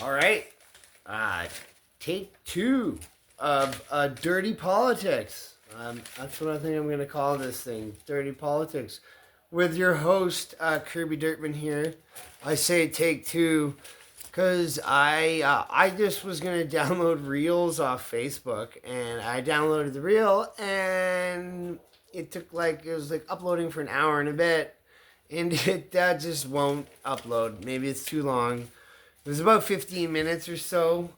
All right. Uh, Take two of Dirty Politics. That's what I think I'm going to call this thing, Dirty Politics. With your host, Kirby Dirtman here. I say take two because I just was going to download Reels off Facebook, and I downloaded the Reel, and it was like uploading for an hour and a bit, and it just won't upload. Maybe it's too long. It was about 15 minutes or so,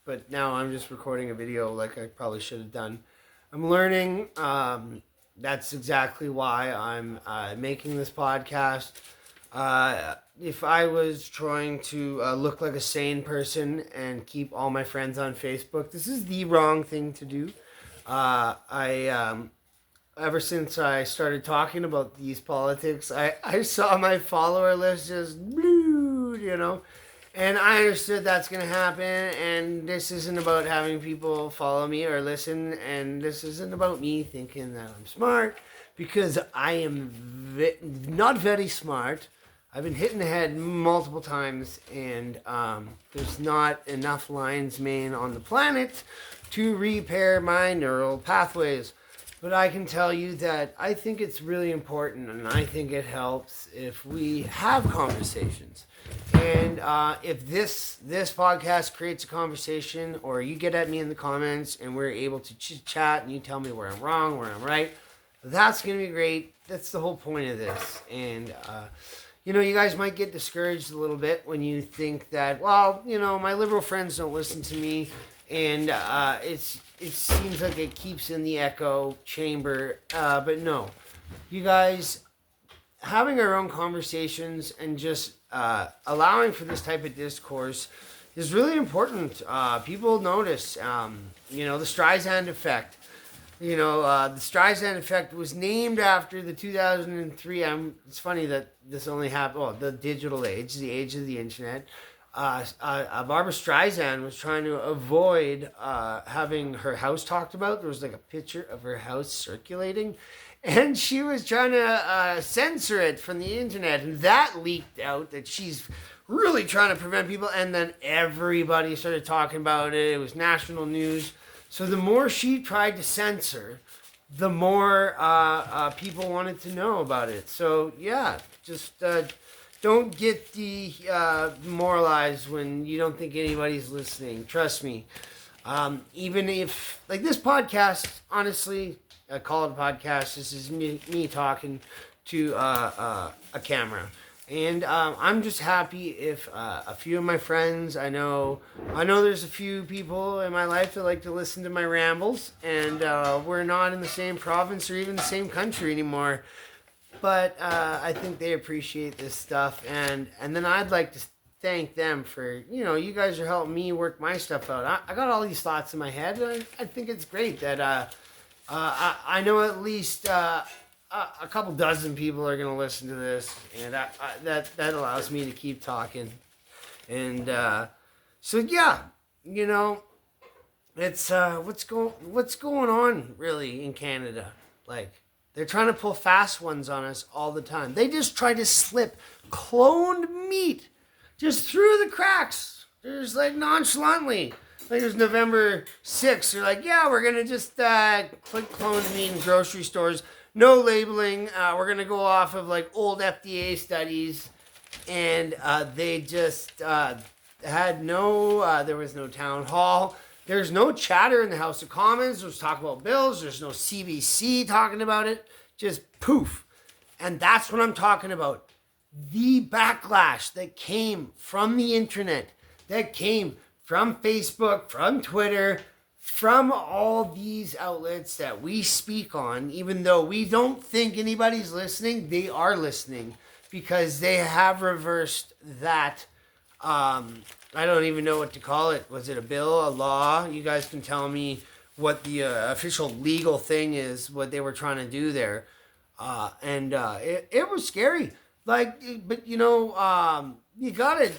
but now I'm just recording a video like I probably should have done. I'm learning. That's exactly why I'm making this podcast. If I was trying to look like a sane person and keep all my friends on Facebook, this is the wrong thing to do. I ever since I started talking about these politics, I saw my follower list just blue, and I understood that's going to happen, and this isn't about having people follow me or listen, and this isn't about me thinking that I'm smart, because I am not very smart. I've been hit in the head multiple times, and there's not enough lion's mane on the planet to repair my neural pathways. But I can tell you that I think it's really important, and I think it helps if we have conversations. And if this podcast creates a conversation, or you get at me in the comments and we're able to chat, and you tell me where I'm wrong, where I'm right, that's going to be great. That's the whole point of this. And you guys might get discouraged a little bit when you think that, well, my liberal friends don't listen to me, and it seems like it keeps in the echo chamber. But no, you guys, having our own conversations and just allowing for this type of discourse is really important. People notice, the Streisand effect. The Streisand effect was named after the 2003. It's funny that this only happened. Well, the digital age, the age of the internet. Barbara Streisand was trying to avoid having her house talked about. There was like a picture of her house circulating, and she was trying to censor it from the internet, and that leaked out that she's really trying to prevent people, and then everybody started talking about it. It was national news. So the more she tried to censor, the more people wanted to know about it. So yeah, just don't get demoralized when you don't think anybody's listening. Trust me. Even if, like this podcast, honestly, I call it a podcast. This is me talking to a camera. And I'm just happy if a few of my friends, I know there's a few people in my life that like to listen to my rambles, and we're not in the same province or even the same country anymore. But I think they appreciate this stuff, and then I'd like to thank them for, you guys are helping me work my stuff out. I got all these thoughts in my head, and I think it's great that I know at least a couple dozen people are going to listen to this, and that allows me to keep talking. And so yeah, it's what's going on really in Canada. Like, they're trying to pull fast ones on us all the time. They just try to slip cloned meat just through the cracks. There's like nonchalantly. Like it was November 6th. They're like, yeah, we're going to just click cloned meat in grocery stores. No labeling. We're going to go off of like old FDA studies. And they just had no, there was no town hall. There's no chatter in the House of Commons. There's talk about bills. There's no CBC talking about it. Just poof. And that's what I'm talking about. The backlash that came from the internet, that came from Facebook, from Twitter, from all these outlets that we speak on, even though we don't think anybody's listening, they are listening, because they have reversed that. I don't even know what to call it. Was it a bill, a law? You guys can tell me what the official legal thing is, what they were trying to do there. It was scary. But you gotta,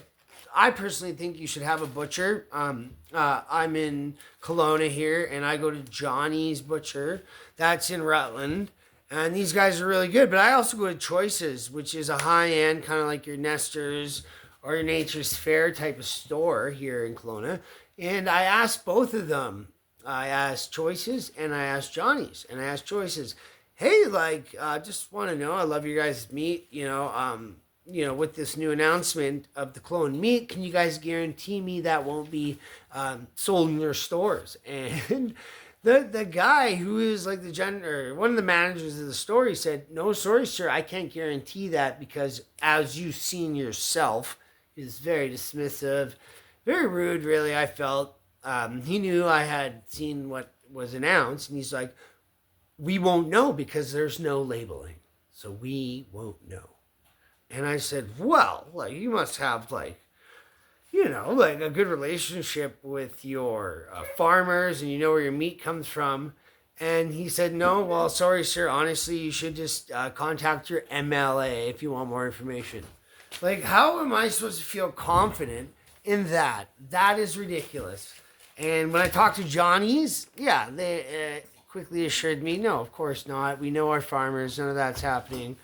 I personally think you should have a butcher. I'm in Kelowna here, and I go to Johnny's Butcher. That's in Rutland. And these guys are really good. But I also go to Choices, which is a high-end, kind of like your Nesters or a Nature's Fair type of store here in Kelowna. And I asked both of them. I asked Choices and I asked Johnny's. And I asked Choices, hey, like, just want to know, I love your guys' meat, with this new announcement of the clone meat, can you guys guarantee me that won't be sold in your stores? And the guy who is like one of the managers of the store, he said, no, sorry, sir, I can't guarantee that because as you've seen yourself, is very dismissive, very rude, really, I felt. He knew I had seen what was announced, and he's like, we won't know because there's no labeling. So we won't know. And I said, well, like, you must have, like, like a good relationship with your farmers and you know where your meat comes from. And he said, no, well, sorry, sir. Honestly, you should just contact your MLA if you want more information. Like, how am I supposed to feel confident in that? That is ridiculous. And when I talked to Johnny's, yeah, they quickly assured me, no, of course not. We know our farmers. None of that's happening.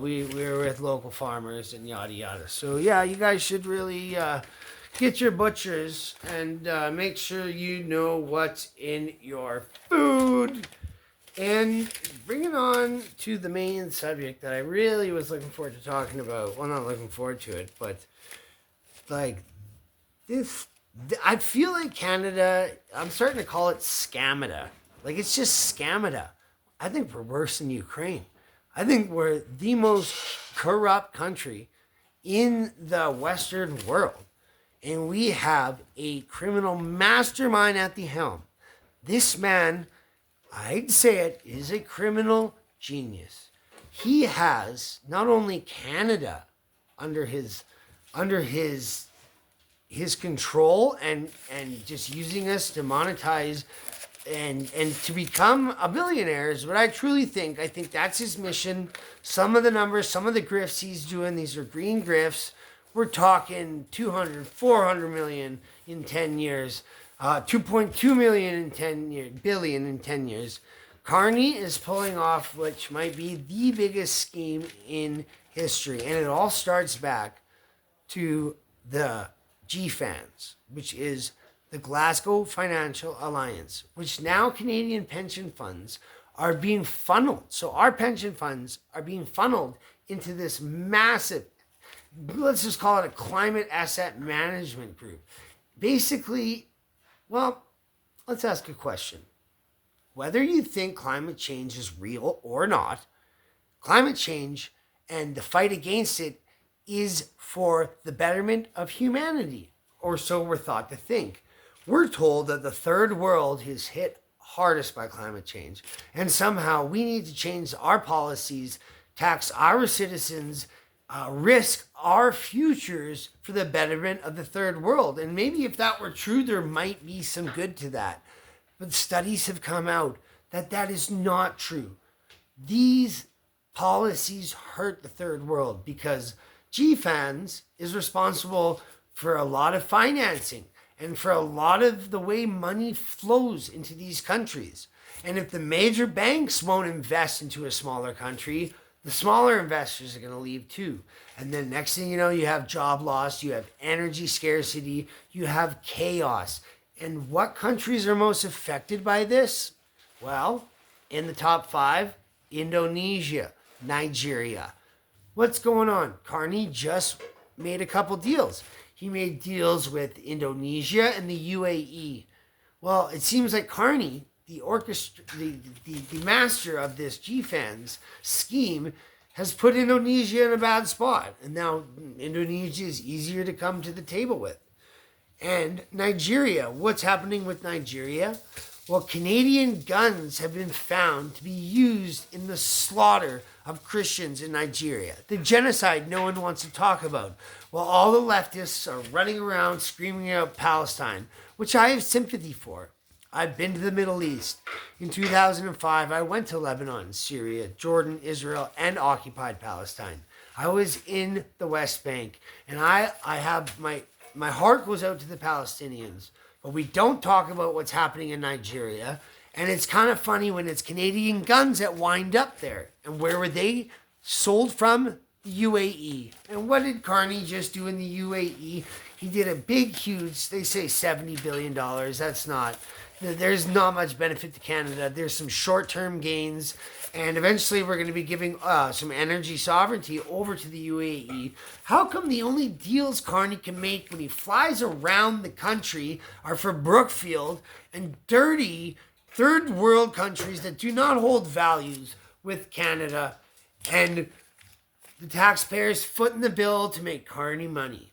We were with local farmers and yada yada. So yeah, you guys should really get your butchers and make sure you know what's in your food. And bring it on to the main subject that I really was looking forward to talking about. Well, not looking forward to it, but like this, I feel like Canada, I'm starting to call it scamada. Like, it's just scamada. I think we're worse than Ukraine. I think we're the most corrupt country in the Western world. And we have a criminal mastermind at the helm. This man, I'd say it, is a criminal genius. He has not only Canada under his control and just using us to monetize and to become a billionaire is what I truly think. I think that's his mission. Some of the numbers, some of the grifts he's doing, these are green grifts. We're talking 200, 400 million in 10 years, 2.2 million in 10 years, billion in 10 years. Carney is pulling off which might be the biggest scheme in history. And it all starts back to the GFANZ, which is the Glasgow Financial Alliance, which now Canadian pension funds are being funneled. So our pension funds are being funneled into this massive, let's just call it a climate asset management group. Basically, well, let's ask a question. Whether you think climate change is real or not, climate change and the fight against it is for the betterment of humanity, or so we're thought to think. We're told that the third world is hit hardest by climate change, and somehow we need to change our policies, tax our citizens, risk our futures for the betterment of the third world. And maybe if that were true, there might be some good to that. But studies have come out that that is not true. These policies hurt the third world because GFANZ is responsible for a lot of financing and for a lot of the way money flows into these countries. And if the major banks won't invest into a smaller country, the smaller investors are going to leave too. And then next thing you know, you have job loss, you have energy scarcity, you have chaos. And what countries are most affected by this? Well, in the top 5, Indonesia, Nigeria. What's going on? Carney just made a couple deals. He made deals with Indonesia and the UAE. Well, it seems like Carney, the master of this GFANZ scheme, has put Indonesia in a bad spot. And now Indonesia is easier to come to the table with. And Nigeria, what's happening with Nigeria? Well, Canadian guns have been found to be used in the slaughter of Christians in Nigeria. The genocide no one wants to talk about. While all the leftists are running around screaming out Palestine, which I have sympathy for. I've been to the Middle East. In 2005, I went to Lebanon, Syria, Jordan, Israel, and occupied Palestine. I was in the West Bank, and I have my heart goes out to the Palestinians, but we don't talk about what's happening in Nigeria. And it's kind of funny when it's Canadian guns that wind up there. And where were they sold from? the UAE. And what did Carney just do in the UAE? He did a big, huge, they say $70 billion. That's not, there's not much benefit to Canada. There's some short-term gains. And eventually we're going to be giving some energy sovereignty over to the UAE. How come the only deals Carney can make when he flies around the country are for Brookfield and dirty third world countries that do not hold values with Canada, and the taxpayers footing the bill to make Carney money?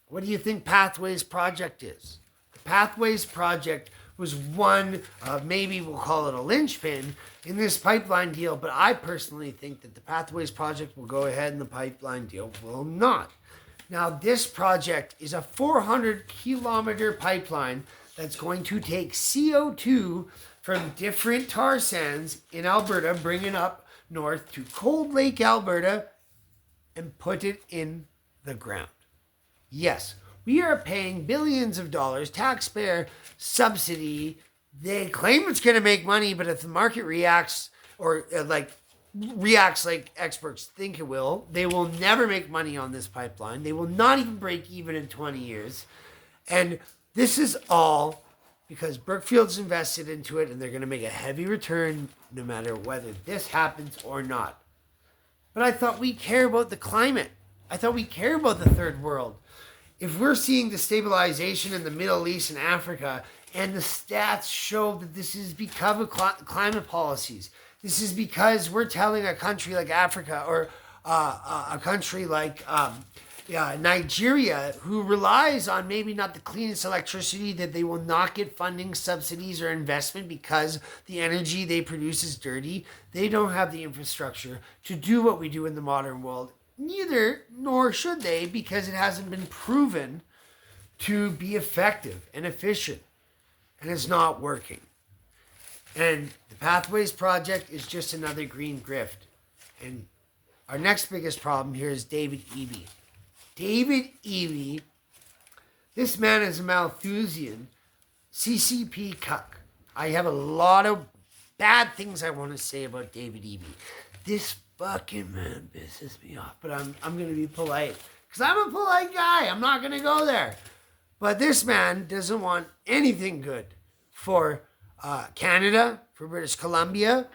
What do you think Pathways Project is? The Pathways Project was one of, maybe we'll call it a linchpin in this pipeline deal, but I personally think that the Pathways Project will go ahead and the pipeline deal will not. Now, this project is a 400-kilometer pipeline that's going to take CO2 from different tar sands in Alberta, bring it up north to Cold Lake, Alberta, and put it in the ground. Yes, we are paying billions of dollars, taxpayer subsidy. They claim it's going to make money, but if the market reacts like experts think it will, they will never make money on this pipeline. They will not even break even in 20 years. And this is all because Brookfield's invested into it, and they're going to make a heavy return no matter whether this happens or not. But I thought we care about the climate. I thought we care about the third world. If we're seeing destabilization in the Middle East and Africa, and the stats show that this is because of climate policies, this is because we're telling a country like Africa or a country like Nigeria, who relies on maybe not the cleanest electricity, that they will not get funding, subsidies, or investment because the energy they produce is dirty. They don't have the infrastructure to do what we do in the modern world. Neither, nor should they, because it hasn't been proven to be effective and efficient. And it's not working. And the Pathways Project is just another green grift. And our next biggest problem here is David Eby. David Eby, this man is a Malthusian CCP cuck. I have a lot of bad things I want to say about David Eby. This fucking man pisses me off, but I'm going to be polite because I'm a polite guy. I'm not going to go there. But this man doesn't want anything good for Canada, for British Columbia.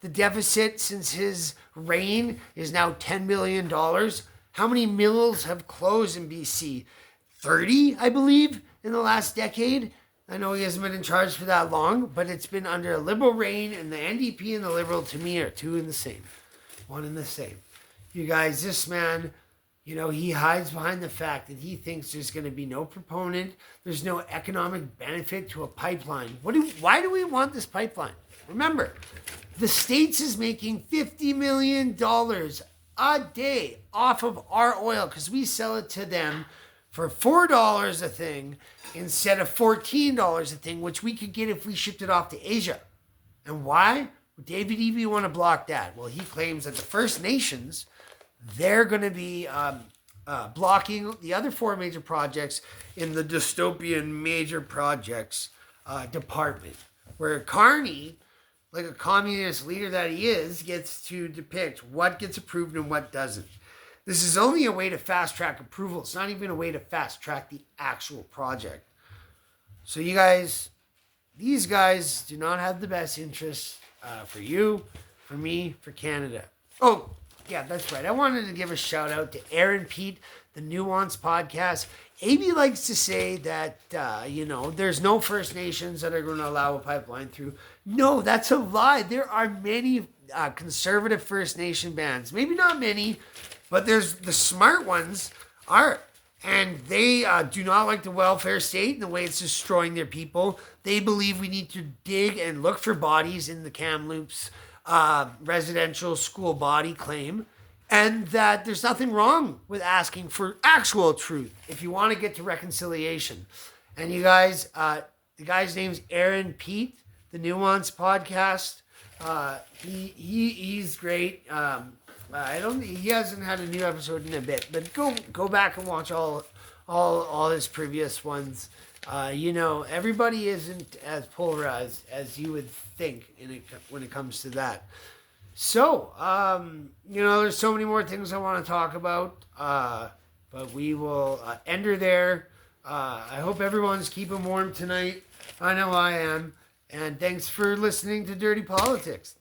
The deficit since his reign is now $10 billion. How many mills have closed in BC? 30, I believe, in the last decade. I know he hasn't been in charge for that long, but it's been under a Liberal reign, and the NDP and the Liberal, to me, are two in the same. One and the same. You guys, this man, he hides behind the fact that he thinks there's going to be no proponent. There's no economic benefit to a pipeline. Why do we want this pipeline? Remember, the States is making $50 million a day off of our oil because we sell it to them for $4 a thing instead of $14 a thing, which we could get if we shipped it off to Asia. And why? David Eby want to block that. Well, he claims that the First Nations, they're going to be blocking the other four major projects in the dystopian major projects department, where Carney, like a communist leader that he is, gets to depict what gets approved and what doesn't. This is only a way to fast-track approval. It's not even a way to fast-track the actual project. So you guys, these guys do not have the best interests for you, for me, for Canada. Oh, yeah, that's right. I wanted to give a shout-out to Aaron Pete, the Nuance podcast. Amy likes to say that, there's no First Nations that are going to allow a pipeline through. No, that's a lie. There are many conservative First Nation bands. Maybe not many, but there's the smart ones are. And they do not like the welfare state and the way it's destroying their people. They believe we need to dig and look for bodies in the Kamloops residential school body claim. And that there's nothing wrong with asking for actual truth if you want to get to reconciliation. And you guys, the guy's name's Aaron Pete, the Nuance podcast. He's great. He hasn't had a new episode in a bit, but go back and watch all his previous ones. Everybody isn't as polarized as you would think when it comes to that. So, there's so many more things I want to talk about, but we will end her there. I hope everyone's keeping warm tonight. I know I am. And thanks for listening to Dirty Politics.